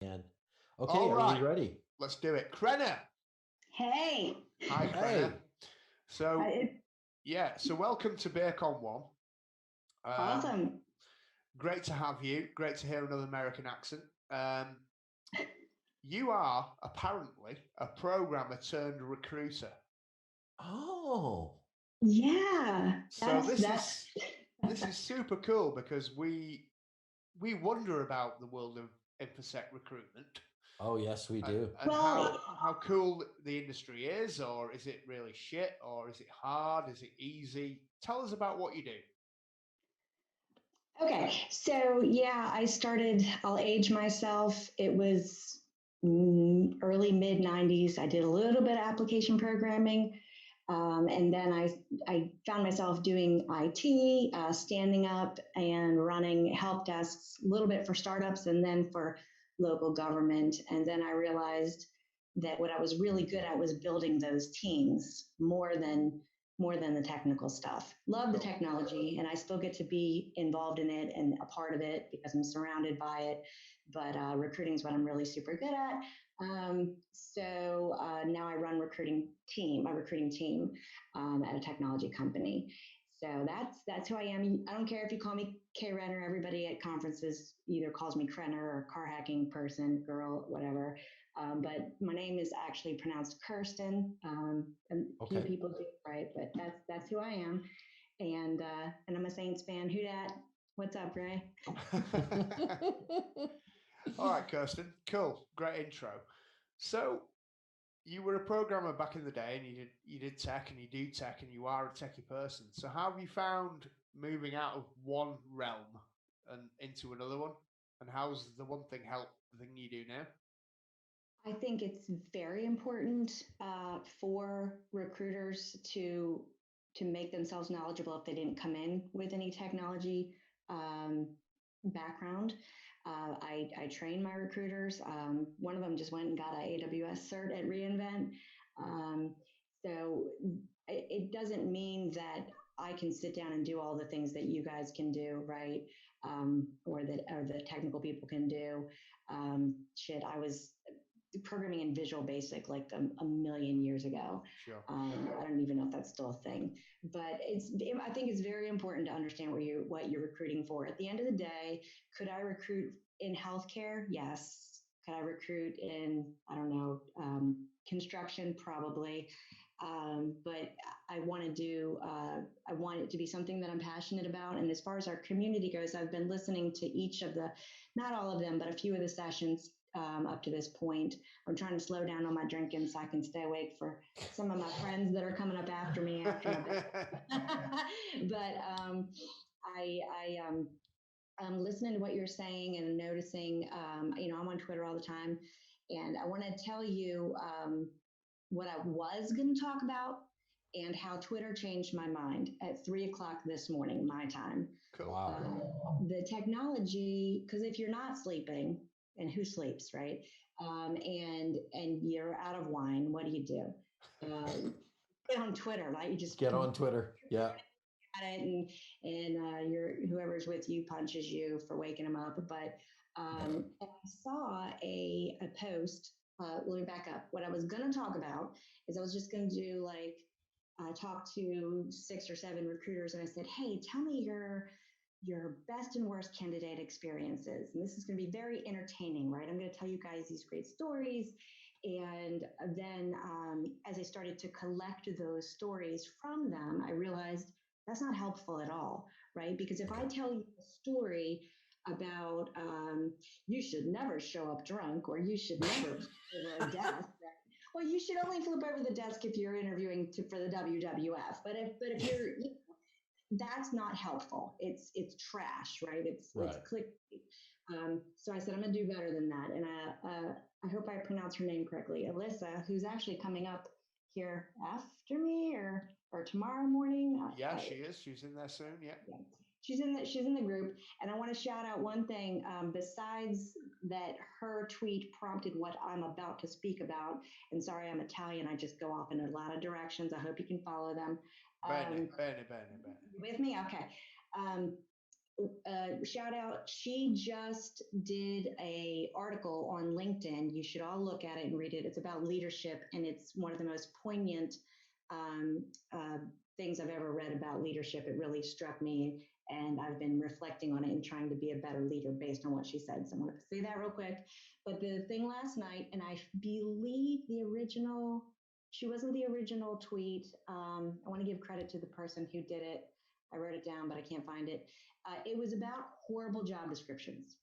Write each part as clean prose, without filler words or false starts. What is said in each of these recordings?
And okay, All are we right, ready? let's do it. Krenner. Hey, Hi, Krenner. Hey, So, it's yeah, so welcome to Bacon One. Um, awesome. Great to have you. Great to hear another American accent. Um, you are apparently a programmer turned recruiter. oh, Yeah, So that's this that's is this is super cool because we wonder about the world of infosec recruitment oh, yes, we and, do. and well, how cool the industry is, or is it really shit, or is it hard, is it easy? Tell us about what you do. okay. So yeah, I started. I'll age myself. It was early mid '90s. I did a little bit of application programming, and then I found myself doing IT, standing up and running help desks, a little bit for startups, and then for local government. And then I realized that what I was really good at was building those teams more than the technical stuff. Love the Cool. technology, and I still get to be involved in it and a part of it because I'm surrounded by it. But recruiting is what I'm really super good at. So now I run a recruiting team at a technology company. So that's who I am. I don't care if you call me K Renner. Everybody at conferences either calls me Krenner or car hacking person, girl, whatever. But my name is actually pronounced Kirsten, and few Okay. people do, right? But that's who I am, and I'm a Saints fan. Who dat? What's up, Ray? All right, Kirsten. Cool. Great intro. So you were a programmer back in the day, and you did tech, and you do tech, and you are a techie person. So how have you found moving out of one realm and into another one? And how's the one thing help the thing you do now? I think it's very important for recruiters to make themselves knowledgeable if they didn't come in with any technology um, background. I train my recruiters. One of them just went and got an AWS cert at reInvent. Um, so it doesn't mean that I can sit down and do all the things that you guys can do, right? Or the technical people can do. Shit, I was programming in Visual Basic like a million years ago. Sure. I don't even know if that's still a thing, but I think it's very important to understand what you're recruiting for. At the end of the day, could I recruit in healthcare? Yes. Could I recruit in, I don't know, construction? Probably. But I want it to be something that I'm passionate about. And as far as our community goes, I've been listening to each of not all of them, but a few of the sessions up to this point. I'm trying to slow down on my drinking so I can stay awake for some of my friends that are coming up after me after my but I'm listening to what you're saying and noticing. I'm on Twitter all the time, and I want to tell you what I was going to talk about and how Twitter changed my mind at 3 o'clock this morning, my time. Cool. Wow. The technology, because if you're not sleeping, and who sleeps, right? And you're out of wine, what do you do? Get on Twitter, right? You just Get on Twitter. Yeah. at it, and your whoever's with you punches you for waking them up. But and I saw a post. Let me back up. What I was going to talk about is I was just going to do like talk to 6 or 7 recruiters, and I said, "Hey, tell me your best and worst candidate experiences." And this is going to be very entertaining, right? I'm going to tell you guys these great stories. And then as I started to collect those stories from them, I realized that's not helpful at all, right? Because if I Okay. tell you a story about you should never show up drunk or you should never flip over a desk, right? Well, you should only flip over the desk if you're interviewing for the WWF. But if you're that's not helpful. It's trash, right? It's Right. clickbait. So I said I'm gonna do better than that, and I hope I pronounce her name correctly, Alyssa, who's actually coming up here after me or tomorrow morning. Yeah, she is. She's in there soon. Yeah. Yeah. She's in the group, and I want to shout out one thing. Besides that, her tweet prompted what I'm about to speak about. And sorry, I'm Italian. I just go off in a lot of directions. I hope you can follow them. Bene, Um, bene, bene, bene. with me? Okay. Um, shout out. She just did a article on LinkedIn. You should all look at it and read it. It's about leadership, and it's one of the most poignant um, uh, things I've ever read about leadership. It really struck me, and I've been reflecting on it and trying to be a better leader based on what she said. So I want to say that real quick. But the thing last night, and I believe the original, she wasn't the original tweet. I want to give credit to the person who did it. I wrote it down, but I can't find it. It was about horrible job descriptions.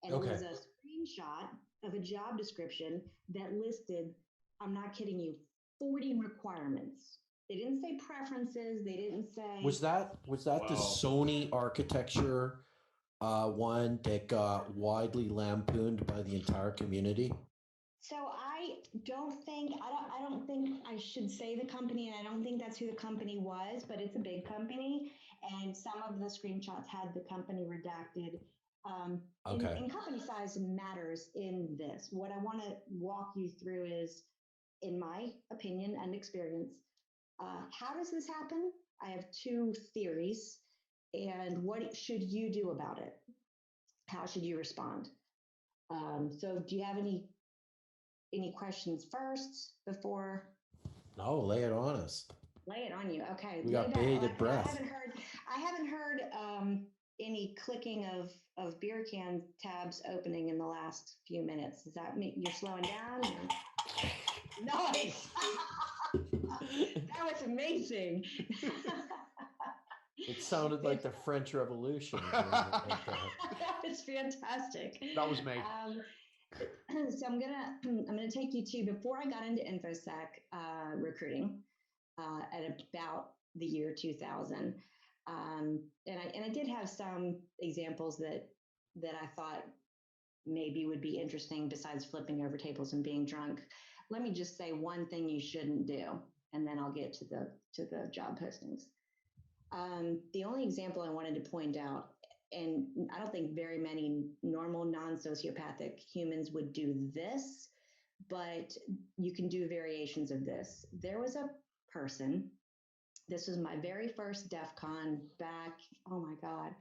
And it was a screenshot of a job description that listed, I'm not kidding you, 40 requirements. They didn't say preferences. They didn't say. Was that the Sony architecture one that got widely lampooned by the entire community? So I don't think I should say the company, and I don't think that's who the company was, but it's a big company, and some of the screenshots had the company redacted. And company size matters in this. What I want to walk you through is, in my opinion and experience, how does this happen? I have two theories, and what should you do about it? How should you respond? So do you have any questions first before? No, lay it on us. Lay it on you. Okay. We got bated breath. I haven't heard any clicking of beer can tabs opening in the last few minutes. Does that mean you're slowing down? Nice. That was amazing. It sounded like the French Revolution. That was fantastic. That was me. So I'm gonna take you to before I got into InfoSec recruiting at about the year 2000, and I did have some examples that I thought maybe would be interesting besides flipping over tables and being drunk. Let me just say one thing you shouldn't do, and then I'll get to the job postings. The only example I wanted to point out, and I don't think very many normal non-sociopathic humans would do this, but you can do variations of this. There was a person, this was my very first DEF CON back, oh my God,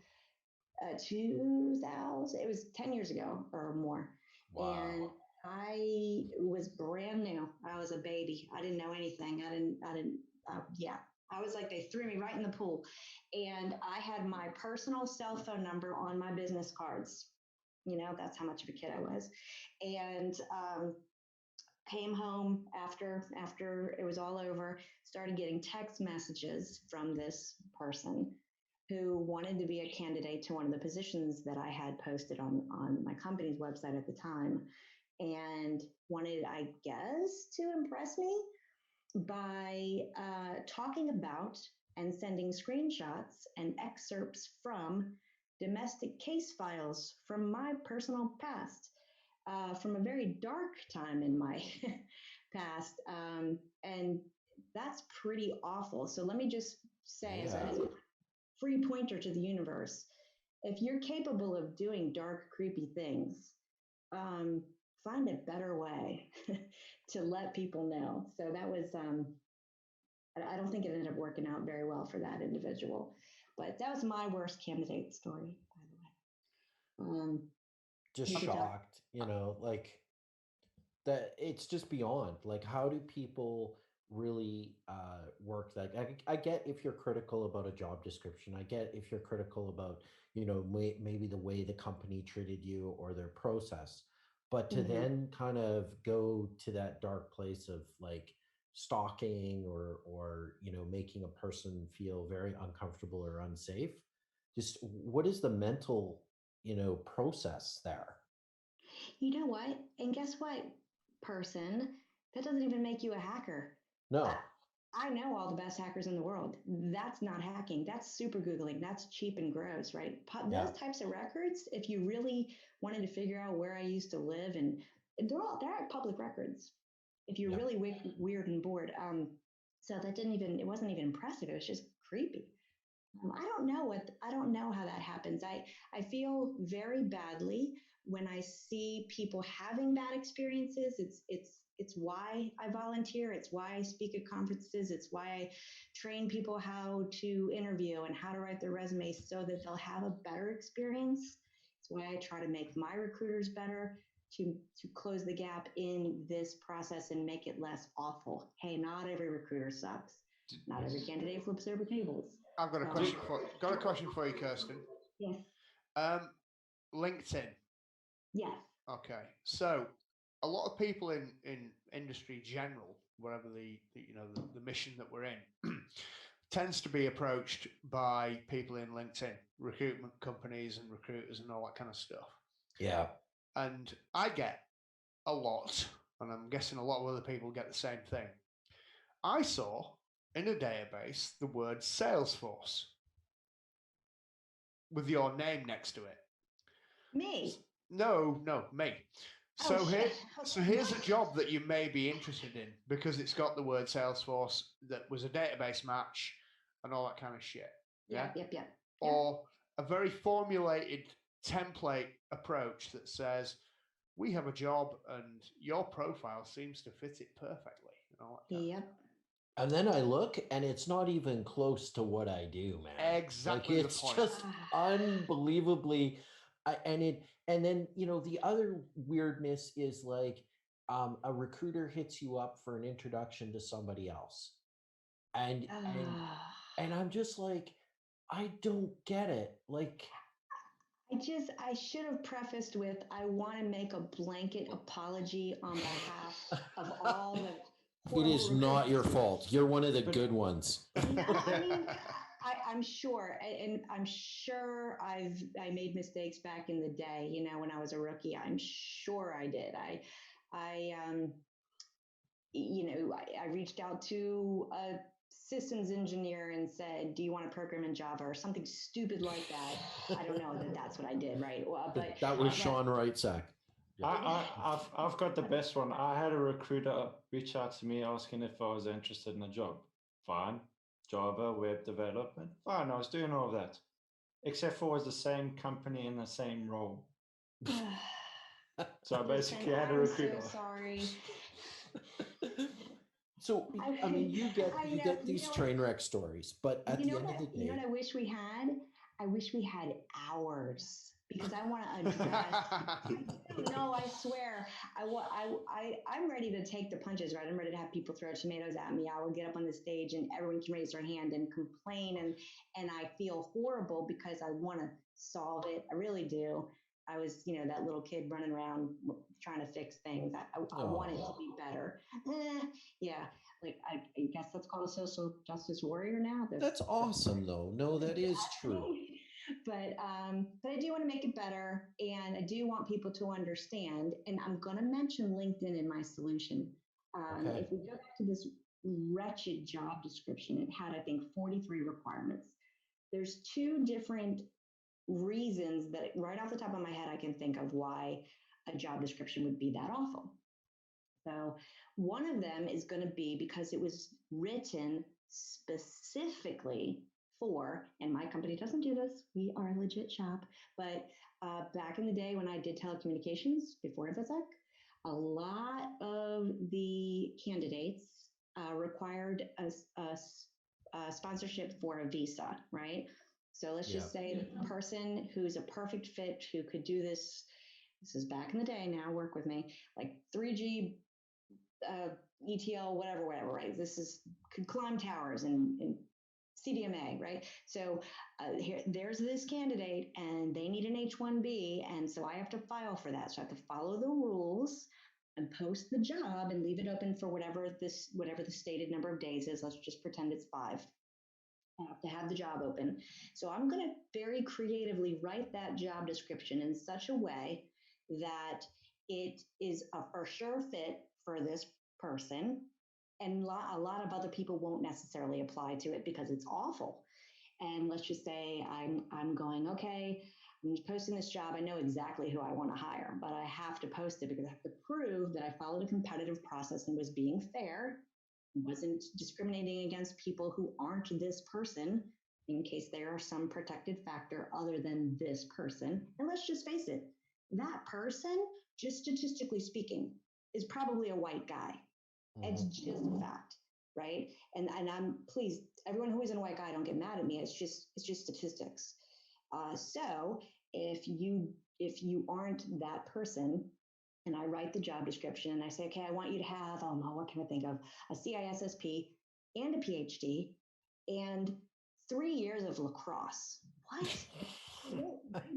2000, it was 10 years ago or more. Wow. And I was brand new. I was a baby. I didn't know anything. I was like, they threw me right in the pool. And I had my personal cell phone number on my business cards. You know, that's how much of a kid I was. And came home after it was all over, started getting text messages from this person who wanted to be a candidate to one of the positions that I had posted on my company's website at the time, and wanted, I guess, to impress me by talking about and sending screenshots and excerpts from domestic case files from my personal past, from a very dark time in my past. And that's pretty awful. So let me just say, as a free pointer to the universe, if you're capable of doing dark, creepy things, find a better way to let people know. So that was, I don't think it ended up working out very well for that individual, but that was my worst candidate story, by the way. Just shocked, like that. It's just beyond, like, how do people really work that? I get if you're critical about a job description. I get if you're critical about, maybe the way the company treated you or their process. But to then kind of go to that dark place of like stalking or making a person feel very uncomfortable or unsafe, just what is the mental process there? You know what? And guess what, person? That doesn't even make you a hacker. No. I know all the best hackers in the world. That's not hacking. That's super Googling. That's cheap and gross, right? Those types of records, if you really wanted to figure out where I used to live, and they're public records. If you're really weird and bored. So that it wasn't even impressive. It was just creepy. I don't know how that happens. I feel very badly when I see people having bad experiences, it's why I volunteer. It's why I speak at conferences. It's why I train people how to interview and how to write their resumes so that they'll have a better experience. It's why I try to make my recruiters better to close the gap in this process and make it less awful. Hey, not every recruiter sucks. Not every candidate flips over tables. I've got a question for you, Kirsten. Yes. LinkedIn. Yes. Okay. So a lot of people in industry general, whatever the mission that we're in, tends to be approached by people in LinkedIn, recruitment companies and recruiters and all that kind of stuff. Yeah. And I get a lot, and I'm guessing a lot of other people get the same thing. I saw in a database the word Salesforce with your name next to it. Me? No, me. So here's a job that you may be interested in because it's got the word Salesforce that was a database match and all that kind of shit. Yeah. Yep. Or a very formulated template approach that says, we have a job and your profile seems to fit it perfectly. And all that Yep. And then I look and it's not even close to what I do, man. Exactly. Like, it's just unbelievably, and then, the other weirdness is like, a recruiter hits you up for an introduction to somebody else. And I'm just like, I don't get it. Like, I should have prefaced with, I want to make a blanket apology on behalf of all the. It is not your fault. You're one of the good ones. No, I mean, I'm sure, and I'm sure I made mistakes back in the day. When I was a rookie, I'm sure I did. I reached out to a systems engineer and said, "Do you want to program in Java?" or something stupid like that. I don't know that that's what I did, right? Well, but that was Sean Wrightzak. I've got the best one. I had a recruiter reach out to me asking if I was interested in a job. Fine. Java, web development. Fine. I was doing all of that. Except for it was the same company in the same role. So I basically had a recruiter. I'm so sorry. So, I mean, you get these train wreck stories, but at the end of the day, you know what I wish we had? I wish we had hours, because I want to address. No, I swear, I'm ready to take the punches, right? I'm ready to have people throw tomatoes at me. I will get up on the stage and everyone can raise their hand and complain, and I feel horrible because I want to solve it. I really do. I was, that little kid running around trying to fix things. I want it to be better. Yeah, like I guess that's called a social justice warrior now. That's awesome, though. No, that is true. But I do want to make it better, and I do want people to understand. And I'm going to mention LinkedIn in my solution. Okay. If we go back to this wretched job description, it had, I think, 43 requirements. There's two different reasons that right off the top of my head I can think of why a job description would be that awful. So one of them is going to be because it was written specifically for, and my company doesn't do this, we are a legit shop, but back in the day when I did telecommunications before InfoSec, a lot of the candidates required a sponsorship for a visa, right? So let's just say the person who's a perfect fit, who could do this is back in the day now, work with me, like 3G, ETL, whatever, right? Could climb towers and CDMA, right? So there's this candidate and they need an H-1B. And so I have to file for that. So I have to follow the rules and post the job and leave it open for whatever the stated number of days is. Let's just pretend it's 5. I have to have the job open. So I'm going to very creatively write that job description in such a way that it is a for sure fit for this person. And a lot of other people won't necessarily apply to it because it's awful. And let's just say I'm going, okay, I'm posting this job. I know exactly who I want to hire, but I have to post it because I have to prove that I followed a competitive process and was being fair, wasn't discriminating against people who aren't this person in case there are some protected factor other than this person. And let's just face it, that person, just statistically speaking, is probably a white guy. It's just a fact, right? And I'm, please, everyone who isn't a white guy, don't get mad at me. It's just statistics. So if you aren't that person, and I write the job description and I say, okay, I want you to have, oh no, what can I think of? A CISSP and a PhD and 3 years of lacrosse. What?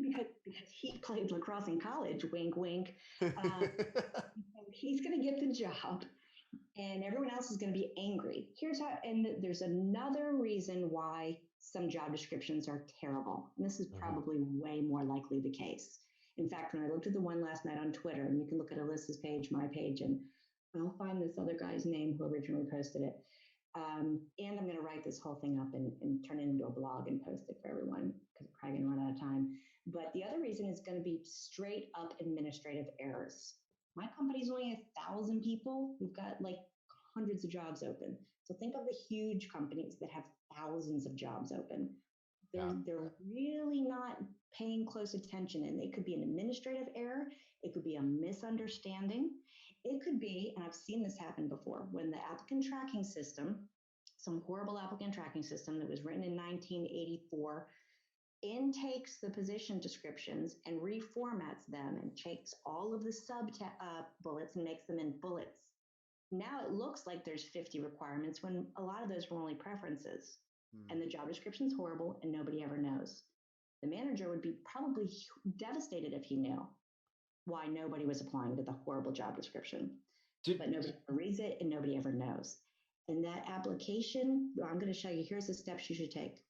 because he played lacrosse in college, wink, wink. He's going to get the job and everyone else is going to be angry. Here's how, and there's another reason why some job descriptions are terrible. And this is probably way more likely the case. In fact, when I looked at the one last night on Twitter, and you can look at Alyssa's page, my page, and I'll find this other guy's name who originally posted it. And I'm going to write this whole thing up and turn it into a blog and post it for everyone because I'm probably going to run out of time. But the other reason is going to be straight up administrative errors. My company's only 1,000 people. We've got like hundreds of jobs open. So think of the huge companies that have thousands of jobs open. They're really not paying close attention, and it could be an administrative error. It could be a misunderstanding. It could be, and I've seen this happen before, when the applicant tracking system, some horrible applicant tracking system that was written in 1984, intakes the position descriptions and reformats them and takes all of the sub bullets and makes them in bullets. Now it looks like there's 50 requirements when a lot of those were only preferences. And the job description's horrible and nobody ever knows. The manager would be probably devastated if he knew why nobody was applying to the horrible job description. But nobody ever reads it and nobody ever knows. And that application, I'm going to show you, here's the steps you should take.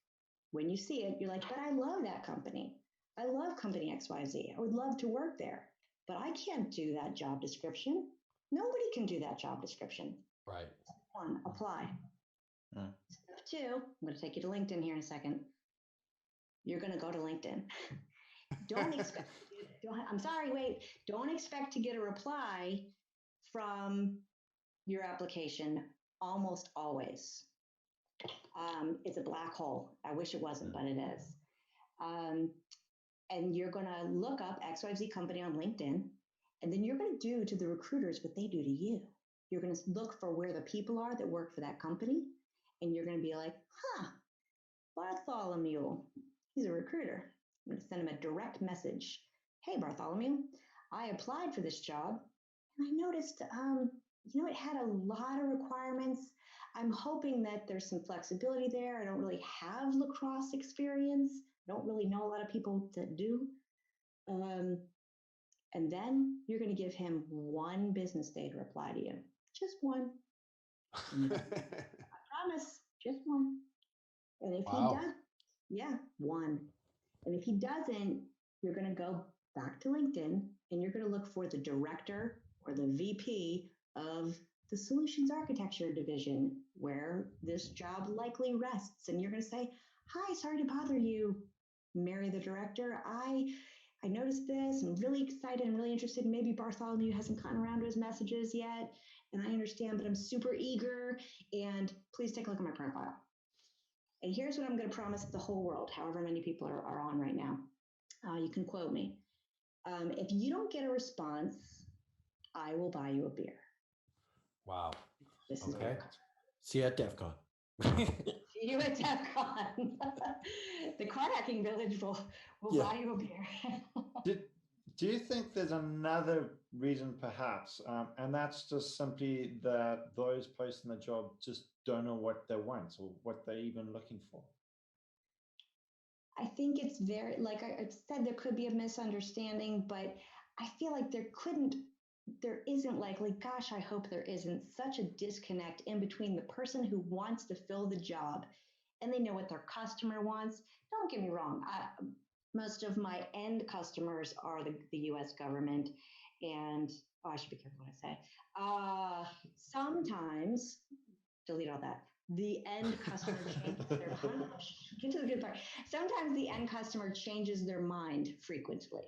When you see it, you're like, but I love that company. I love company XYZ. I would love to work there, but I can't do that job description. Nobody can do that job description. Right. Step 1, apply. Step 2, I'm going to take you to LinkedIn here in a second. You're going to go to LinkedIn. Don't expect, don't expect to get a reply from your application almost always. It's a black hole. I wish it wasn't, but it is. And you're going to look up XYZ company on LinkedIn, and then you're going to do to the recruiters what they do to you. You're going to look for where the people are that work for that company, and you're going to be like, Bartholomew, he's a recruiter. I'm going to send him a direct message. Hey, Bartholomew, I applied for this job, and I noticed, it had a lot of requirements. I'm hoping that there's some flexibility there. I don't really have lacrosse experience. I don't really know a lot of people that do. And then you're going to give him 1 business day to reply to you. Just 1. I promise, just 1. And if he does, 1. And if he doesn't, you're going to go back to LinkedIn and you're going to look for the director or the VP of the solutions architecture division where this job likely rests. And you're going to say, hi, sorry to bother you, Mary the director. I noticed this. I'm really excited. I'm really interested. Maybe Bartholomew hasn't gotten around to his messages yet. And I understand, but I'm super eager. And please take a look at my profile. And here's what I'm going to promise the whole world, however many people are on right now. You can quote me. If you don't get a response, I will buy you a beer. Wow. This is okay. See you at DEF CON. See you at DEF CON. The card hacking village will buy you a beer. Do you think there's another reason perhaps, and that's just simply that those posting the job just don't know what they want or what they're even looking for? I think it's very, like I said, there could be a misunderstanding, but I feel like there isn't likely, gosh, I hope there isn't such a disconnect in between the person who wants to fill the job and they know what their customer wants. Don't get me wrong. Most of my end customers are the US government, and I should be careful what I say. Sometimes, delete all that. The end customer changes their mind. Get to the good part. Sometimes the end customer changes their mind frequently.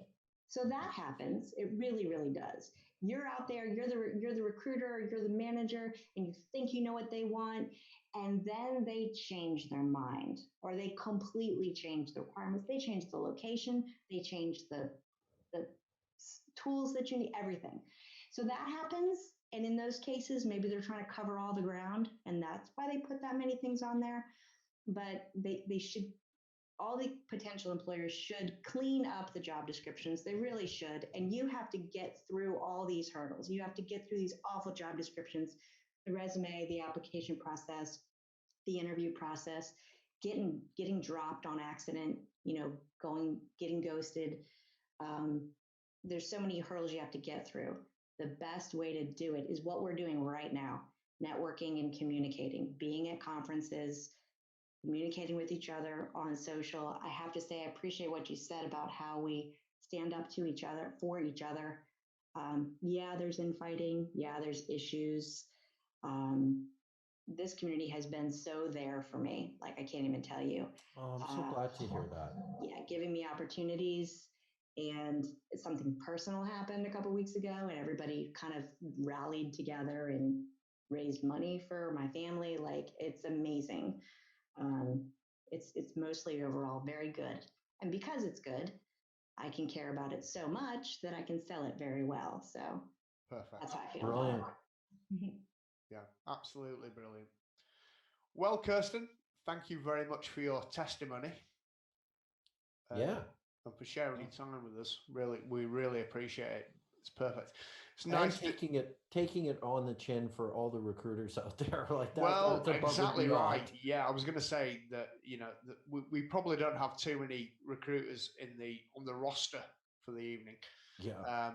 So that happens. It really, really does. You're out there, you're the recruiter, you're the manager, and you think you know what they want, and then they change their mind, or they completely change the requirements. They change the location, they change the tools that you need, everything. So that happens. And in those cases, maybe they're trying to cover all the ground, and that's why they put that many things on there. But they should, all the potential employers should clean up the job descriptions. They really should. And you have to get through all these hurdles. You have to get through these awful job descriptions, the resume, the application process, the interview process, getting dropped on accident, getting ghosted. There's so many hurdles you have to get through. The best way to do it is what we're doing right now: networking and communicating, being at conferences, communicating with each other on social. I have to say, I appreciate what you said about how we stand up to each other, for each other. Yeah, there's infighting. Yeah, there's issues. This community has been so there for me. Like, I can't even tell you. Oh, I'm so glad to hear that. Yeah, giving me opportunities. And something personal happened a couple weeks ago, and everybody kind of rallied together and raised money for my family. Like, it's amazing. It's mostly overall very good. And because it's good, I can care about it so much that I can sell it very well. So Perfect. that's how I feel. Brilliant. Yeah, absolutely brilliant. Well, Kirsten, thank you very much for your testimony. Yeah. And for sharing your time with us. Really, we really appreciate it. It's perfect. It's And nice taking it on the chin for all the recruiters out there like that. Well, that's above exactly and beyond. right. Yeah, I was going to say that that we probably don't have too many recruiters on the roster for the evening. Yeah.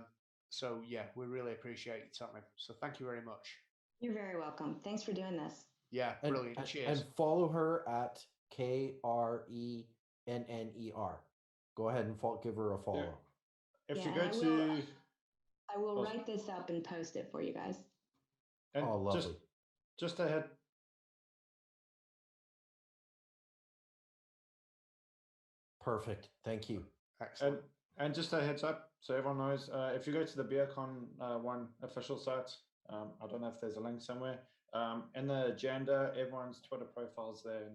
So yeah, we really appreciate your time. So thank you very much. You're very welcome. Thanks for doing this. Yeah, brilliant. Cheers. And follow her at KRENNER. Go ahead and give her a follow. If Yeah, you go and to, I will write this up and post it for you guys. and Oh, lovely. just ahead. Perfect. Thank you. Excellent. And just a heads up, so everyone knows, if you go to the BeerCon 1 official site, I don't know if there's a link somewhere, in the agenda, everyone's Twitter profiles there.